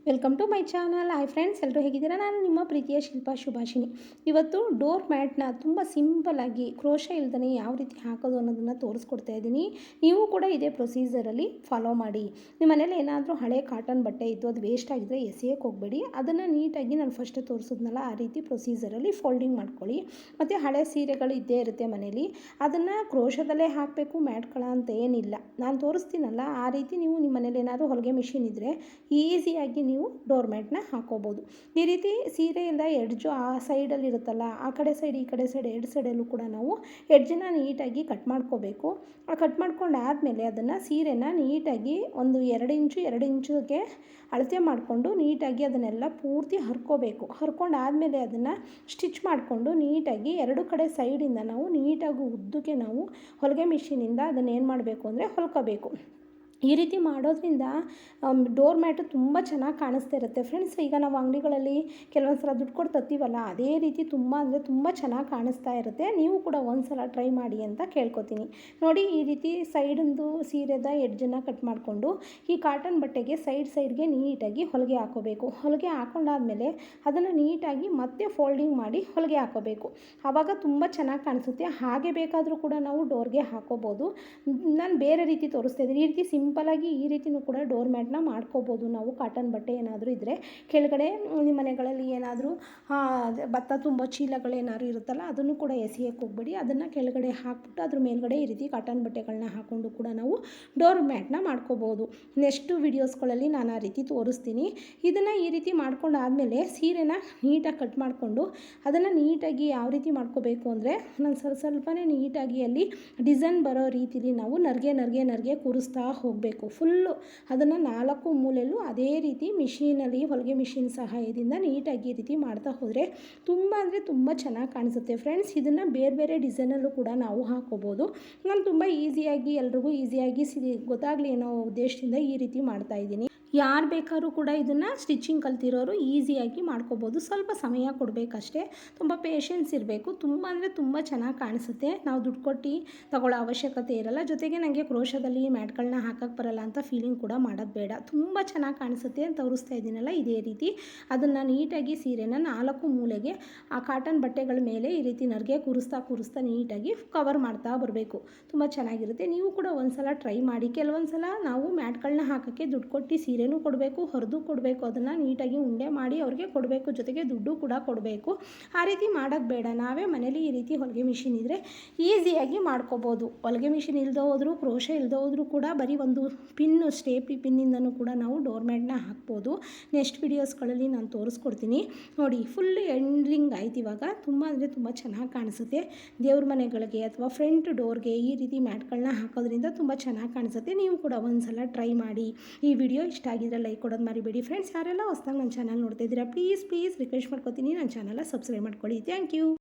Welcome to my channel. Hi friends, ಎಲ್ಲರೂ ಹೇಗಿದ್ದೀರಾ? ನಾನು ನಿಮ್ಮ ಪ್ರೀತಿಯ ಶಿಲ್ಪಾ ಶುಭಾಷಿಣಿ. ಇವತ್ತು ಡೋರ್ ಮ್ಯಾಟ್ನ ತುಂಬ ಸಿಂಪಲ್ಲಾಗಿ ಕ್ರೋಶ ಇಲ್ದೇ ಯಾವ ರೀತಿ ಹಾಕೋದು ಅನ್ನೋದನ್ನು ತೋರಿಸ್ಕೊಡ್ತಾ ಇದ್ದೀನಿ. ನೀವು ಕೂಡ ಇದೇ ಪ್ರೊಸೀಜರಲ್ಲಿ ಫಾಲೋ ಮಾಡಿ. ನಿಮ್ಮ ಮನೇಲಿ ಏನಾದರೂ ಹಳೆ ಕಾಟನ್ ಬಟ್ಟೆ ಇತ್ತು, ಅದು ವೇಸ್ಟ್ ಆಗಿದ್ದರೆ ಎಸೆಯೋಕ್ಕೆ ಹೋಗಬೇಡಿ. ಅದನ್ನು ನೀಟಾಗಿ ನಾನು ಫಸ್ಟ್ ತೋರಿಸಿದ್ನಲ್ಲ ಆ ರೀತಿ ಪ್ರೊಸೀಜರಲ್ಲಿ ಫೋಲ್ಡಿಂಗ್ ಮಾಡ್ಕೊಳ್ಳಿ. ಮತ್ತು ಹಳೆ ಸೀರೆಗಳು ಇದ್ದೇ ಇರುತ್ತೆ ಮನೇಲಿ, ಅದನ್ನು ಕ್ರೋಶದಲ್ಲೇ ಹಾಕಬೇಕು ಮ್ಯಾಟ್ಗಳ ಅಂತ ಏನಿಲ್ಲ. ನಾನು ತೋರಿಸ್ತೀನಲ್ಲ ಆ ರೀತಿ ನೀವು ನಿಮ್ಮ ಮನೇಲಿ ಏನಾದರೂ ಹೊಲಿಗೆ ಮಿಷಿನ್ ಇದ್ದರೆ ಈಸಿಯಾಗಿ ನೀವು ಡೋರ್ ಮ್ಯಾಟ್ನ ಹಾಕೋಬೋದು. ಈ ರೀತಿ ಸೀರೆಯಿಂದ ಎಡ್ಜು ಆ ಸೈಡಲ್ಲಿ ಇರುತ್ತಲ್ಲ, ಆ ಕಡೆ ಸೈಡ್ ಈ ಕಡೆ ಸೈಡ್ ಎರಡು ಸೈಡಲ್ಲೂ ಕೂಡ ನಾವು ಎಡ್ಜನ್ನು ನೀಟಾಗಿ ಕಟ್ ಮಾಡ್ಕೋಬೇಕು. ಕಟ್ ಮಾಡ್ಕೊಂಡಾದಮೇಲೆ ಅದನ್ನು ಸೀರೆನ ನೀಟಾಗಿ ಒಂದು 2 ಇಂಚಿಗೆ ಅಳತೆ ಮಾಡಿಕೊಂಡು ನೀಟಾಗಿ ಅದನ್ನೆಲ್ಲ ಪೂರ್ತಿ ಹರ್ಕೋಬೇಕು. ಹರ್ಕೊಂಡಾದಮೇಲೆ ಅದನ್ನು ಸ್ಟಿಚ್ ಮಾಡಿಕೊಂಡು ನೀಟಾಗಿ ಎರಡು ಕಡೆ ಸೈಡಿಂದ ನಾವು ನೀಟಾಗಿ ಉದ್ದಕ್ಕೆ ನಾವು ಹೊಲಿಗೆ ಮಿಷಿನಿಂದ ಅದನ್ನು ಏನು ಮಾಡಬೇಕು ಅಂದರೆ ಹೊಲ್ಕೋಬೇಕು. ಈ ರೀತಿ ಮಾಡೋದ್ರಿಂದ ಡೋರ್ ಮ್ಯಾಟು ತುಂಬ ಚೆನ್ನಾಗಿ ಕಾಣಿಸ್ತಾ ಇರುತ್ತೆ ಫ್ರೆಂಡ್ಸ್. ಈಗ ನಾವು ಅಂಗಡಿಗಳಲ್ಲಿ ಕೆಲವೊಂದು ಸಲ ದುಡ್ಡು ಕೊಟ್ಟು ತರ್ತೀವಲ್ಲ, ಅದೇ ರೀತಿ ತುಂಬ ಚೆನ್ನಾಗಿ ಕಾಣಿಸ್ತಾ ಇರುತ್ತೆ. ನೀವು ಕೂಡ ಒಂದು ಸಲ ಟ್ರೈ ಮಾಡಿ ಅಂತ ಕೇಳ್ಕೊತೀನಿ. ನೋಡಿ, ಈ ರೀತಿ ಸೈಡಿಂದು ಸೀರೆದ ಎಡ್ಜನ್ನು ಕಟ್ ಮಾಡಿಕೊಂಡು ಈ ಕಾಟನ್ ಬಟ್ಟೆಗೆ ಸೈಡ್ಗೆ ನೀಟಾಗಿ ಹೊಲಿಗೆ ಹಾಕೋಬೇಕು. ಹೊಲಿಗೆ ಹಾಕೊಂಡಾದಮೇಲೆ ಅದನ್ನು ನೀಟಾಗಿ ಮತ್ತೆ ಫೋಲ್ಡಿಂಗ್ ಮಾಡಿ ಹೊಲಿಗೆ ಹಾಕೋಬೇಕು. ಆವಾಗ ತುಂಬ ಚೆನ್ನಾಗಿ ಕಾಣಿಸುತ್ತೆ. ಹಾಗೆ ಬೇಕಾದರೂ ಕೂಡ ನಾವು ಡೋರ್ಗೆ ಹಾಕೋಬೋದು. ನಾನು ಬೇರೆ ರೀತಿ ತೋರಿಸ್ತಾ ಇದ್ದೀನಿ. ಈ ರೀತಿ ಸಿಂಪಲಾಗಿ ಈ ರೀತಿಯೂ ಕೂಡ ಡೋರ್ ಮ್ಯಾಟ್ನ ಮಾಡ್ಕೋಬೋದು ನಾವು. ಕಾಟನ್ ಬಟ್ಟೆ ಏನಾದರೂ ಇದ್ದರೆ ಕೆಳಗಡೆ ನಿಮ್ಮ ಮನೆಗಳಲ್ಲಿ ಏನಾದರೂ ಭತ್ತ ತುಂಬ ಚೀಲಗಳೇನಾದ್ರು ಇರುತ್ತಲ್ಲ, ಅದನ್ನು ಕೂಡ ಎಸೆಯೋಕ್ಕೆ ಹೋಗಬೇಡಿ. ಅದನ್ನು ಕೆಳಗಡೆ ಹಾಕ್ಬಿಟ್ಟು ಅದ್ರ ಮೇಲ್ಗಡೆ ಈ ರೀತಿ ಕಾಟನ್ ಬಟ್ಟೆಗಳನ್ನ ಹಾಕ್ಕೊಂಡು ಕೂಡ ನಾವು ಡೋರ್ ಮ್ಯಾಟ್ನ ಮಾಡ್ಕೋಬೋದು. ನೆಕ್ಸ್ಟ್ ವೀಡಿಯೋಸ್ಗಳಲ್ಲಿ ನಾನು ಆ ರೀತಿ ತೋರಿಸ್ತೀನಿ. ಇದನ್ನು ಈ ರೀತಿ ಮಾಡ್ಕೊಂಡಾದಮೇಲೆ ಸೀರೆನ ನೀಟಾಗಿ ಕಟ್ ಮಾಡಿಕೊಂಡು ಅದನ್ನು ನೀಟಾಗಿ ಯಾವ ರೀತಿ ಮಾಡ್ಕೋಬೇಕು ಅಂದರೆ, ನಾನು ಸ್ವಲ್ಪನೇ ನೀಟಾಗಿ ಅಲ್ಲಿ ಡಿಸೈನ್ ಬರೋ ರೀತಿಲಿ ನಾವು ನರ್ಗೆ ಕೂರಿಸ್ತಾ ಹೋಗಬೇಕು. ಫುಲ್ಲು ಅದನ್ನು 4 ಮೂಲೆಯಲ್ಲೂ ಅದೇ ರೀತಿ ಮಿಷಿನಲ್ಲಿ ಹೊಲಿಗೆ ಮಿಷಿನ್ ಸಹಾಯದಿಂದ ನೀಟಾಗಿ ಈ ರೀತಿ ಮಾಡ್ತಾ ಹೋದರೆ ತುಂಬ ಚೆನ್ನಾಗಿ ಕಾಣಿಸುತ್ತೆ ಫ್ರೆಂಡ್ಸ್. ಇದನ್ನು ಬೇರೆ ಡಿಸೈನಲ್ಲೂ ಕೂಡ ನಾವು ಹಾಕೋಬೋದು. ನಾನು ತುಂಬ ಈಸಿಯಾಗಿ ಎಲ್ರಿಗೂ ಈಸಿಯಾಗಿ ಗೊತ್ತಾಗಲಿ ಅನ್ನೋ ಉದ್ದೇಶದಿಂದ ಈ ರೀತಿ ಮಾಡ್ತಾಯಿದ್ದೀನಿ. ಯಾರು ಬೇಕಾದ್ರೂ ಕೂಡ ಇದನ್ನು ಸ್ಟಿಚಿಂಗ್ ಕಲ್ತಿರೋರು ಈಸಿಯಾಗಿ ಮಾಡ್ಕೋಬೋದು. ಸ್ವಲ್ಪ ಸಮಯ ಕೊಡಬೇಕಷ್ಟೇ, ತುಂಬ ಪೇಷನ್ಸ್ ಇರಬೇಕು. ತುಂಬ ಚೆನ್ನಾಗಿ ಕಾಣಿಸುತ್ತೆ. ನಾವು ದುಡ್ಡು ಕೊಟ್ಟು ತಗೊಳ್ಳೋ ಅವಶ್ಯಕತೆ ಇರಲ್ಲ. ಜೊತೆಗೆ ನನಗೆ ಕ್ರೋಶದಲ್ಲಿ ಮ್ಯಾಟ್ಗಳನ್ನ ಹಾಕಕ್ಕೆ ಬರಲ್ಲ ಅಂತ ಫೀಲಿಂಗ್ ಕೂಡ ಮಾಡೋದು ಬೇಡ. ತುಂಬ ಚೆನ್ನಾಗಿ ಕಾಣಿಸುತ್ತೆ ಅಂತ ತೋರಿಸ್ತಾ ಇದ್ದೀನಲ್ಲ, ಇದೇ ರೀತಿ ಅದನ್ನು ನೀಟಾಗಿ ಸೀರೆನ 4 ಮೂಲೆಗೆ ಆ ಕಾಟನ್ ಬಟ್ಟೆಗಳ ಮೇಲೆ ಈ ರೀತಿ ನರ್ಗೆ ಕೂರಿಸ್ತಾ ನೀಟಾಗಿ ಕವರ್ ಮಾಡ್ತಾ ಬರಬೇಕು. ತುಂಬ ಚೆನ್ನಾಗಿರುತ್ತೆ. ನೀವು ಕೂಡ ಒಂದು ಸಲ ಟ್ರೈ ಮಾಡಿ. ಕೆಲವೊಂದು ಸಲ ನಾವು ಮ್ಯಾಟ್ಗಳನ್ನ ಹಾಕೋಕ್ಕೆ ದುಡ್ಡು ಕೊಟ್ಟು ಸೀರೆನೂ ಕೊಡಬೇಕು, ಹೊರದು ಕೊಡಬೇಕು. ಅದನ್ನು ನೀಟಾಗಿ ಉಂಡೆ ಮಾಡಿ ಅವ್ರಿಗೆ ಕೊಡಬೇಕು, ಜೊತೆಗೆ ದುಡ್ಡು ಕೂಡ ಕೊಡಬೇಕು. ಆ ರೀತಿ ಮಾಡೋದು ಬೇಡ. ನಾವೇ ಮನೇಲಿ ಈ ರೀತಿ ಹೊಲಿಗೆ ಮಿಷಿನ್ ಇದ್ದರೆ ಈಸಿಯಾಗಿ ಮಾಡ್ಕೋಬೋದು. ಹೊಲಿಗೆ ಮಿಷಿನ್ ಇಲ್ಲದೆ ಹೋದರೂ, ಕ್ರೋಶ ಇಲ್ಲದೆ ಹೋದರೂ ಕೂಡ ಬರೀ ಒಂದು ಸ್ಟೇಪ್ಲಿ ಪಿನ್ನಿಂದನೂ ಕೂಡ ನಾವು ಡೋರ್ ಮ್ಯಾಟ್ನ ಹಾಕ್ಬೋದು. ನೆಕ್ಸ್ಟ್ ವೀಡಿಯೋಸ್ಗಳಲ್ಲಿ ನಾನು ತೋರಿಸ್ಕೊಡ್ತೀನಿ. ನೋಡಿ, ಫುಲ್ ಎಂಡಿಂಗ್ ಆಯ್ತು. ಇವಾಗ ತುಂಬ ಚೆನ್ನಾಗಿ ಕಾಣಿಸುತ್ತೆ. ದೇವ್ರ ಮನೆಗಳಿಗೆ ಅಥವಾ ಫ್ರಂಟ್ ಡೋರ್ಗೆ ಈ ರೀತಿ ಮ್ಯಾಟ್ಗಳನ್ನ ಹಾಕೋದ್ರಿಂದ ತುಂಬ ಚೆನ್ನಾಗಿ ಕಾಣಿಸುತ್ತೆ. ನೀವು ಕೂಡ ಒಂದು ಸಲ ಟ್ರೈ ಮಾಡಿ. ಈ ವಿಡಿಯೋ ಇಷ್ಟ ಆಗಿದ್ರೆ ಲೈಕ್ ಕೊಡೋದು ಮರಿಬೇಡಿ ಫ್ರೆಂಡ್ಸ್. ಯಾರೆಲ್ಲ ಹೊಸದಾಗಿ ನನ್ನ ಚಾನಲ್ ನೋಡ್ತಾ ಇದ್ದೀರಾ, ಪ್ಲೀಸ್ ರಿಕ್ವೆಸ್ಟ್ ಮಾಡ್ಕೊತೀನಿ, ನನ್ನ ಚಾನಲ್ನ ಸಬ್ಸ್ಕ್ರೈಬ್ ಮಾಡ್ಕೊಳ್ಳಿ. Thank you.